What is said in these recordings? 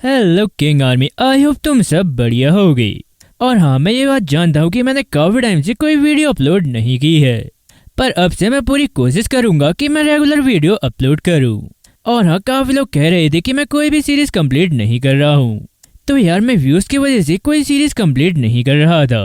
Hello king army, I hope तुम सब बढ़िया होगी। और हाँ, मैं ये बात जानता हूँ कि मैंने काफी टाइम से कोई वीडियो अपलोड नहीं की है, पर अब से मैं पूरी कोशिश करूंगा कि मैं रेगुलर वीडियो अपलोड करूँ। और हाँ, काफी लोग कह रहे थे कि मैं कोई भी सीरीज कंप्लीट नहीं कर रहा हूँ, तो यार मैं व्यूज की वजह से कोई सीरीज कंप्लीट नहीं कर रहा था,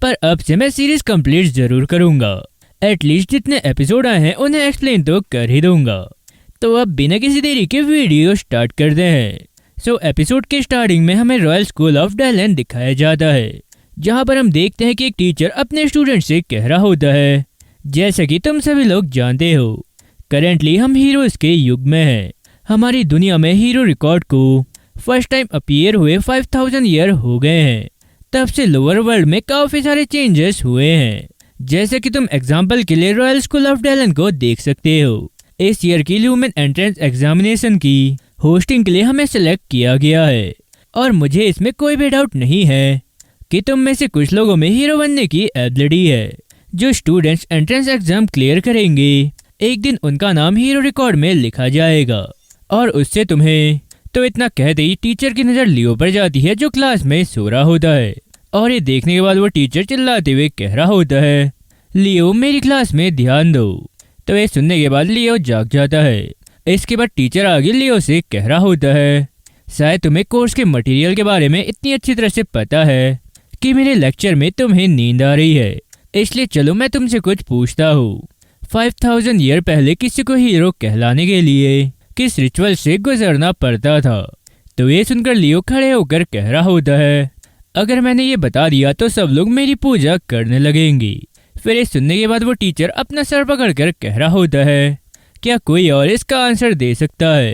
पर अब से मैं सीरीज कंप्लीट जरूर करूंगा। एटलीस्ट जितने एपिसोड आए हैं उन्हें एक्सप्लेन तो कर ही दूंगा। तो अब बिना किसी देरी के वीडियो स्टार्ट करते हैं। एपिसोड के स्टार्टिंग में हमें रॉयल स्कूल ऑफ डेलन दिखाया जाता है, जहां पर हम देखते हैं कि एक टीचर अपने स्टूडेंट से कह रहा होता है, जैसा कि तुम सभी लोग जानते हो, करेंटली हम हीरोज के युग में हैं। हमारी दुनिया में हीरो रिकॉर्ड को फर्स्ट टाइम अपीयर हुए 5000 ईयर हो गए हैं। तब से लोअर वर्ल्ड में काफी सारे चेंजेस हुए हैं, जैसे कि तुम एग्जाम्पल के लिए रॉयल स्कूल ऑफ डेलन को देख सकते हो। इस ईयर की ल्यूमेन एंट्रेंस एग्जामिनेशन की होस्टिंग के लिए हमें सेलेक्ट किया गया है, और मुझे इसमें कोई भी डाउट नहीं है कि तुम में से कुछ लोगों में हीरो बनने की एबिलिटी है। जो स्टूडेंट्स एंट्रेंस एग्जाम क्लियर करेंगे, एक दिन उनका नाम हीरो रिकॉर्ड में लिखा जाएगा। और उससे तुम्हें तो इतना कहते ही टीचर की नज़र लियो पर जाती है, जो क्लास में सो रहा होता है। और ये देखने के बाद वो टीचर चिल्लाते हुए कह रहा होता है, लियो मेरी क्लास में ध्यान दो। तो ये सुनने के बाद लियो जाग जाता है। इसके बाद टीचर आगे लियो से कह रहा होता है, शायद तुम्हें कोर्स के मटेरियल के बारे में इतनी अच्छी तरह से पता है कि मेरे लेक्चर में तुम्हें नींद आ रही है, इसलिए चलो मैं तुमसे कुछ पूछता हूँ। 5000 ईयर पहले किसी को हीरो कहलाने के लिए किस रिचुअल से गुजरना पड़ता था? तो ये सुनकर लियो खड़े होकर कह रहा होता है, अगर मैंने ये बता दिया तो सब लोग मेरी पूजा करने लगेंगी। फिर ये सुनने के बाद वो टीचर अपना सर पकड़कर कह रहा होता है, क्या कोई और इसका आंसर दे सकता है?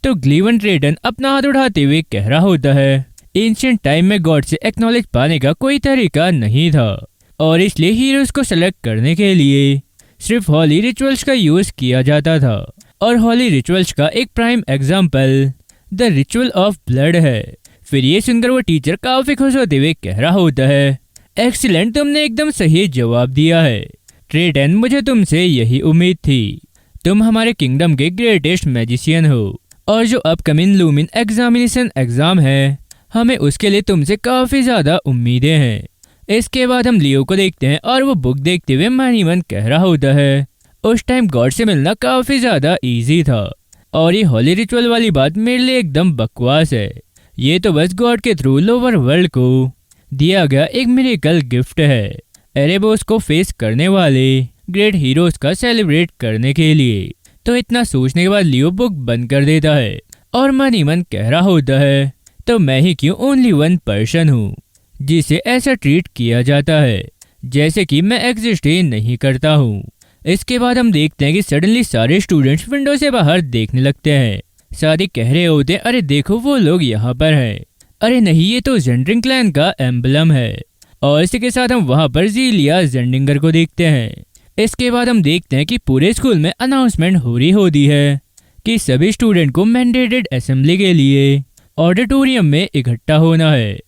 तो ग्लीवन ट्रेटन अपना हाथ उठाते हुए कह रहा होता है, एंशिएंट टाइम में गॉड से एक्नॉलेज पाने का कोई तरीका नहीं था, और इसलिए हीरोज को सेलेक्ट करने के लिए सिर्फ हॉली रिचुअल्स का यूज किया जाता था। और हॉली रिचुअल्स का एक prime example the ritual of blood है। फिर ये सुनकर वो टीचर काफी खुश होते हुए कह रहा होता है, एक्सीलेंट, तुमने एकदम सही जवाब दिया है ट्रेटन, मुझे तुमसे यही उम्मीद थी। तुम हमारे किंगडम के ग्रेटेस्ट मैजिशियन हो, और जो अपकमिंग लूमिन एग्जामिनेशन एग्जाम है, हमें उसके लिए तुमसे काफी ज्यादा उम्मीदें हैं। इसके बाद हम लियो को देखते हैं, और वो बुक देखते हुए मन ही मन कह रहा होता है, उस टाइम गॉड से मिलना काफी ज्यादा इजी था, और ये हॉली रिचुअल वाली बात मेरे लिए एकदम बकवास है। ये तो बस गॉड के थ्रू लोअर वर्ल्ड को दिया गया एक मिरेकल गिफ्ट है, एरेबोस को फेस करने वाले ग्रेट हीरोज का सेलिब्रेट करने के लिए। तो इतना सोचने के बाद लियो बुक बंद कर देता है, और मन ही मन कह रहा होता है, तो मैं ही क्यों ओनली वन पर्सन हूँ जिसे ऐसा ट्रीट किया जाता है, जैसे कि मैं एग्जिस्ट ही नहीं करता हूँ। इसके बाद हम देखते हैं कि सडनली सारे स्टूडेंट्स विंडो से बाहर देखने लगते हैं। सारे कह रहे होते हैं, अरे देखो वो लोग यहाँ पर हैं। अरे नहीं, ये तो जेंड्रिंग क्लैन का एम्बलम है। और इसी के साथ हम वहाँ पर जीलिया जेंडिंगर को देखते हैं। इसके बाद हम देखते हैं कि पूरे स्कूल में अनाउंसमेंट हो रही होती है कि सभी स्टूडेंट को मैंडेटेड असेंबली के लिए ऑडिटोरियम में इकट्ठा होना है,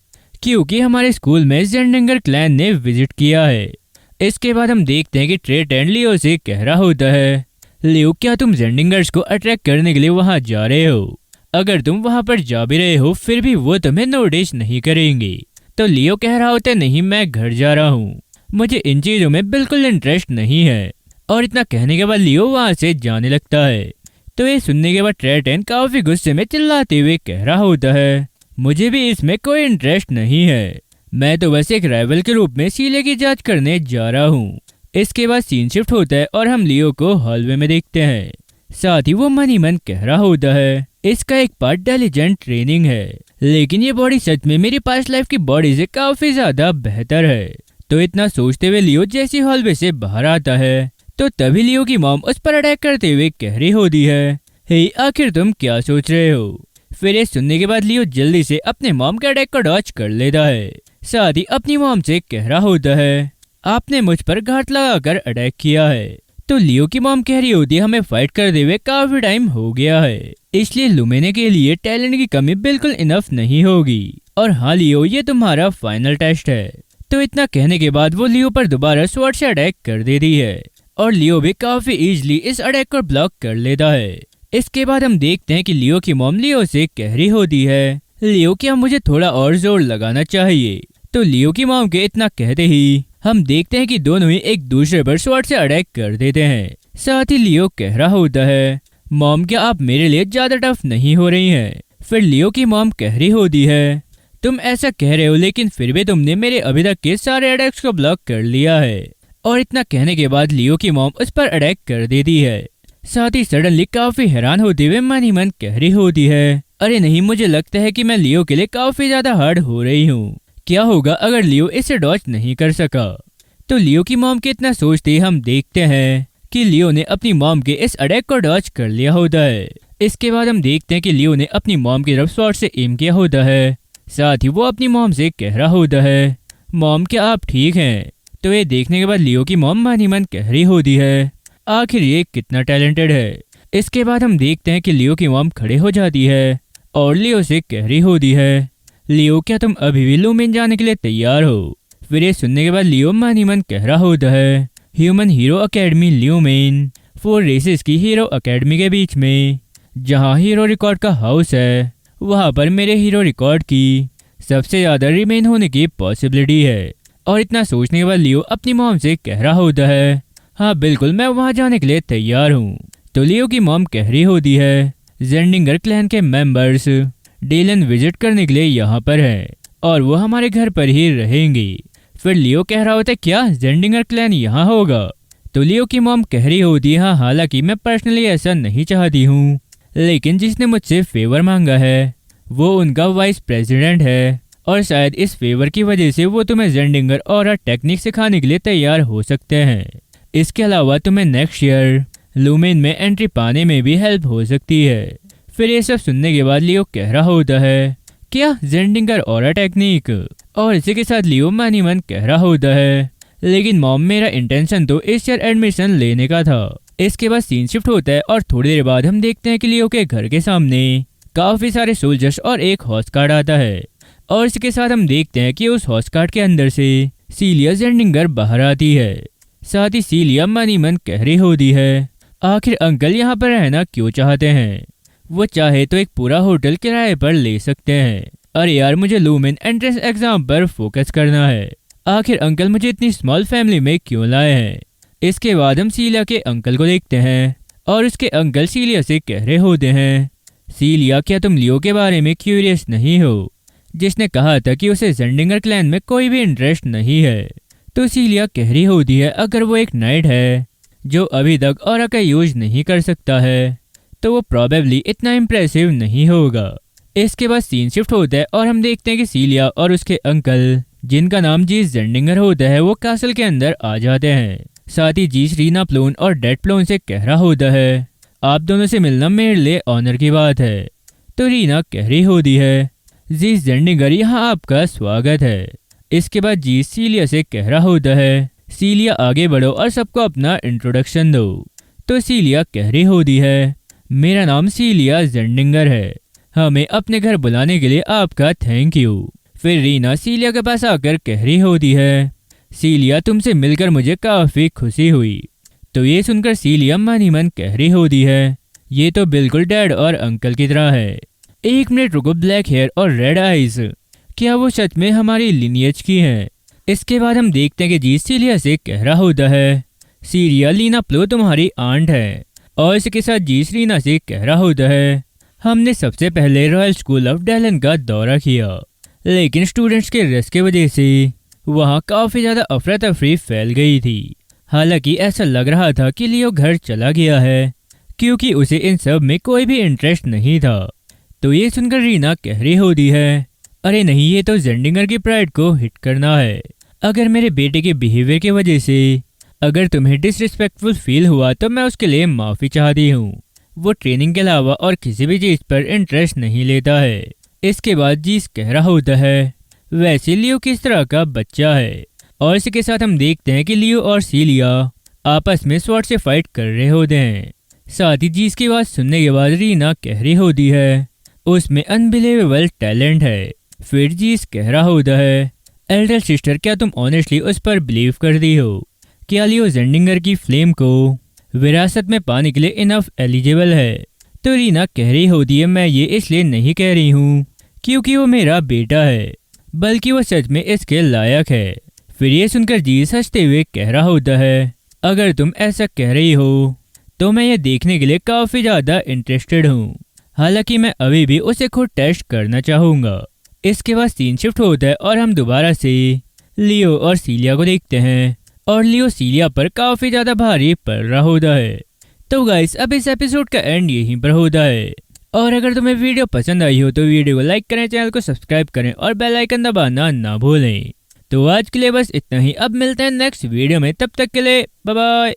क्योंकि हमारे स्कूल में जेंडिंगर क्लैन ने विजिट किया है। इसके बाद हम देखते हैं कि ट्रेटन लियो से कह रहा होता है, लियो, क्या तुम जेंडिंगर्स को अट्रैक्ट करने के लिए वहां जा रहे हो? अगर तुम वहां पर जा भी रहे हो, फिर भी वो तुम्हें नोटिस नहीं करेंगे। तो लियो कह रहा होता है, नहीं, मैं घर जा रहा हूँ, मुझे इन चीजों में बिल्कुल इंटरेस्ट नहीं है। और इतना कहने के बाद लियो वहां से जाने लगता है। तो ये सुनने के बाद ट्रेटन काफी गुस्से में चिल्लाते हुए कह रहा होता है, मुझे भी इसमें कोई इंटरेस्ट नहीं है, मैं तो बस एक राइवल के रूप में सीले की जांच करने जा रहा हूँ। इसके बाद सीन शिफ्ट होता है, और हम लियो को हॉलवे में देखते हैं। साथ ही वो मन ही मन कह रहा होता है, इसका एक पार्ट इंटेलिजेंट ट्रेनिंग है, लेकिन ये बॉडी सच में मेरी पास्ट लाइफ की बॉडी से काफी ज्यादा बेहतर है। तो इतना सोचते हुए लियो जैसी हॉलवे से बाहर आता है, तो तभी लियो की मॉम उस पर अटैक करते हुए कह रही होती है, हे आखिर तुम क्या सोच रहे हो? फिर ये सुनने के बाद लियो जल्दी से अपने मॉम के अटैक को डॉच कर लेता है। साथ ही अपनी मॉम से कह रहा होता है, आपने मुझ पर घात लगाकर अटैक किया है। तो लियो की मॉम कह रही होती है, हमें फाइट करते हुए काफी टाइम हो गया है, इसलिए लुमेने के लिए टैलेंट की कमी बिल्कुल इनफ नहीं होगी। और हाँ लियो, ये तुम्हारा फाइनल टेस्ट है। तो इतना कहने के बाद वो लियो पर दोबारा स्वॉर्ड से अटैक कर देती है, और लियो भी काफी इजीली इस अटैक को ब्लॉक कर लेता है। इसके बाद हम देखते हैं कि लियो की मॉम लियो से कह रही होती है लियो क्या मुझे थोड़ा और जोर लगाना चाहिए। तो लियो की मॉम के इतना कहते ही हम देखते हैं कि दोनों ही एक दूसरे पर स्वॉर्ड से अटैक कर देते हैं। साथ ही लियो कह रहा होता है, मॉम क्या आप मेरे लिए ज्यादा टफ नहीं हो रही हैं। फिर लियो की मॉम कह रही होती है, तुम ऐसा कह रहे हो लेकिन फिर भी तुमने मेरे अभी तक के सारे अटैक्स को ब्लॉक कर लिया है। और इतना कहने के बाद लियो की मॉम उस पर अटैक कर देती है। साथ ही सडनली काफी हैरान होते हुए मन ही मन कह रही होती है, अरे नहीं, मुझे लगता है कि मैं लियो के लिए काफी ज्यादा हार्ड हो रही हूँ। क्या होगा अगर लियो इसे डॉज नहीं कर सका। तो लियो की मॉम के इतना सोचते ही हम देखते हैं कि लियो ने अपनी मॉम के इस अटैक को डॉज कर लिया होता है। इसके बाद हम देखते हैं कि लियो ने अपनी मॉम की तरफ स्वॉर्ड से एम किया होता है। साथ ही वो अपनी मॉम से कह रहा होता है, मॉम क्या आप ठीक हैं। तो ये देखने के बाद लियो की मॉम मन ही मन कह रही होती है, आखिर ये कितना टैलेंटेड है। इसके बाद हम देखते हैं कि लियो की मॉम खड़े हो जाती है और लियो से कह रही होती है, लियो क्या तुम अभी भी लूमेन जाने के लिए तैयार हो। फिर ये सुनने के बाद लियो मन ही मन कह रहा होता है, human hero academy lumen 4 races की हीरो अकेडमी के बीच में जहाँ हीरो रिकॉर्ड का हाउस है, वहाँ पर मेरे हीरो रिकॉर्ड की सबसे ज्यादा रिमेन होने की पॉसिबिलिटी है। और इतना सोचने के बाद लियो अपनी मॉम से कह रहा होता है, हाँ बिल्कुल मैं वहाँ जाने के लिए तैयार हूँ। तो लियो की मॉम कह रही होती है, जेंडिंगर क्लैन के मेंबर्स डेलन विजिट करने के लिए यहाँ पर है और वो हमारे घर पर ही रहेंगी। फिर लियो कह रहा होता है, क्या जेंडिंगर क्लैन यहाँ होगा। तो लियो की मॉम कह रही होती है, हाँ हालांकि मैं पर्सनली ऐसा नहीं चाहती हूँ, लेकिन जिसने मुझसे फेवर मांगा है वो उनका वाइस प्रेसिडेंट है और शायद इस फेवर की वजह से वो तुम्हें जेंडिंगर और टेक्निक सिखाने के लिए तैयार हो सकते हैं। इसके अलावा तुम्हें नेक्स्ट ईयर लूमेन में एंट्री पाने में भी हेल्प हो सकती है। फिर ये सब सुनने के बाद लियो कह रहा होता है, क्या जेंडिंगर और टेक्निक। और इसी के साथ लियो मन ही मन कह रहा होता है, लेकिन मॉम मेरा इंटेंशन तो इस ईयर एडमिशन लेने का था। इसके बाद सीन शिफ्ट होता है और थोड़ी देर बाद हम देखते हैं कि लियो के घर के सामने काफी सारे सोल्जर्स और एक हॉर्स गार्ड आता है। और इसके साथ हम देखते हैं कि उस हॉर्स गार्ड के अंदर से सीलिया जेंडिंगर बाहर आती है। साथ ही सीलिया मन ही मन कह रही होती है, आखिर अंकल यहाँ पर रहना क्यों चाहते हैं। वो चाहे तो एक पूरा होटल किराए पर ले सकते हैं। अरे यार मुझे लूमेन एंट्रेंस एग्जाम पर फोकस करना है। आखिर अंकल मुझे इतनी स्मॉल फैमिली में क्यों लाए हैं। इसके बाद हम सीलिया के अंकल को देखते हैं और उसके अंकल सीलिया से कह रहे होते हैं, सीलिया क्या तुम लियो के बारे में क्यूरियस नहीं हो, जिसने कहा था कि उसे जेंडिंगर क्लैन में कोई भी इंटरेस्ट नहीं है। तो सीलिया कह रही होती है, अगर वो एक नाइट है जो अभी तक ऑरा का यूज नहीं कर सकता है तो वो प्रोबेबली इतना इम्प्रेसिव नहीं होगा। इसके बाद सीन शिफ्ट होता है और हम देखते हैं कि सीलिया और उसके अंकल जिनका नाम जीस जेंडिंगर होता है वो कासल के अंदर आ जाते हैं। साथ ही जीस रीना प्लोन और डेड प्लोन से कह रहा होता है, आप दोनों से मिलना मेरे लिए ऑनर की बात है। तो रीना कह रही होती है, जीस जेंडिंगर यहाँ आपका स्वागत है। इसके बाद जीस सीलिया से कह रहा होता है, सीलिया आगे बढ़ो और सबको अपना इंट्रोडक्शन दो। तो सीलिया कह रही होती है, मेरा नाम सीलिया जेंडिंगर है, हमें अपने घर बुलाने के लिए आपका थैंक यू। फिर रीना सीलिया के पास आकर कह रही होती है, सीलिया तुमसे मिलकर मुझे काफी खुशी हुई। तो ये सुनकर सीलिया मन ही मन कह रही होती है, ये तो बिल्कुल डैड और अंकल की तरह है। एक मिनट रुको, ब्लैक हेयर और रेड आइज, क्या वो सच में हमारी लिनियज की हैं? इसके बाद हम देखते हैं कि जीस सीलिया से कह रहा होता है, सीलिया लीना प्लो तुम्हारी आंट है। और इसके साथ जीस रीना से कह रहा होता है, हमने सबसे पहले रॉयल स्कूल ऑफ डेलन का दौरा किया, लेकिन स्टूडेंट्स के रश की वजह से वहाँ काफी ज्यादा अफरा तफरी फैल गई थी। हालांकि ऐसा लग रहा था कि लियो घर चला गया है क्योंकि उसे इन सब में कोई भी इंटरेस्ट नहीं था। तो ये सुनकर रीना कह रही होती है, अरे नहीं, ये तो जेंडिंगर की प्राइड को हिट करना है। अगर मेरे बेटे के बिहेवियर की वजह से अगर तुम्हें डिसरिस्पेक्टफुल फील हुआ तो मैं उसके लिए माफी चाहती हूँ। वो ट्रेनिंग के अलावा और किसी भी चीज पर इंटरेस्ट नहीं लेता है। इसके बाद जीस कह रहा होता है, वैसे लियो किस तरह का बच्चा है। और इसके साथ हम देखते हैं कि लियो और सीलिया आपस में स्वॉर्ड से फाइट कर रहे होते हैं। साथ ही जीस की बात सुनने के बाद रीना कह रही होती है, उसमें अनबिलीवेबल टैलेंट है। फिर जीस कह रहा होता है, एल्डर सिस्टर क्या तुम ऑनेस्टली उस पर बिलीव करती हो? क्या लियो जेंडिंगर की फ्लेम को विरासत में पाने के लिए इनफ एलिजिबल है? तो रीना कह रही होती है, मैं ये इसलिए नहीं कह रही हूँ क्योंकि वो मेरा बेटा है, बल्कि वो सच में इसके लायक है। फिर ये सुनकर जीसस हंसते हुए कह रहा होता है, अगर तुम ऐसा कह रही हो तो मैं ये देखने के लिए काफ़ी ज़्यादा इंटरेस्टेड हूँ। हालांकि मैं अभी भी उसे खुद टेस्ट करना चाहूँगा। इसके बाद सीन शिफ्ट होता है और हम दोबारा से लियो और सीलिया को देखते हैं और लियो सीलिया पर काफ़ी ज़्यादा भारी पड़ रहा होता है। तो गाइस अब इस एपिसोड का एंड यहीं पर होता है। और अगर तुम्हें वीडियो पसंद आई हो तो वीडियो को लाइक करें, चैनल को सब्सक्राइब करें और बेल आइकन दबाना ना भूलें। तो आज के लिए बस इतना ही। अब मिलते हैं नेक्स्ट वीडियो में, तब तक के लिए बाय बाय।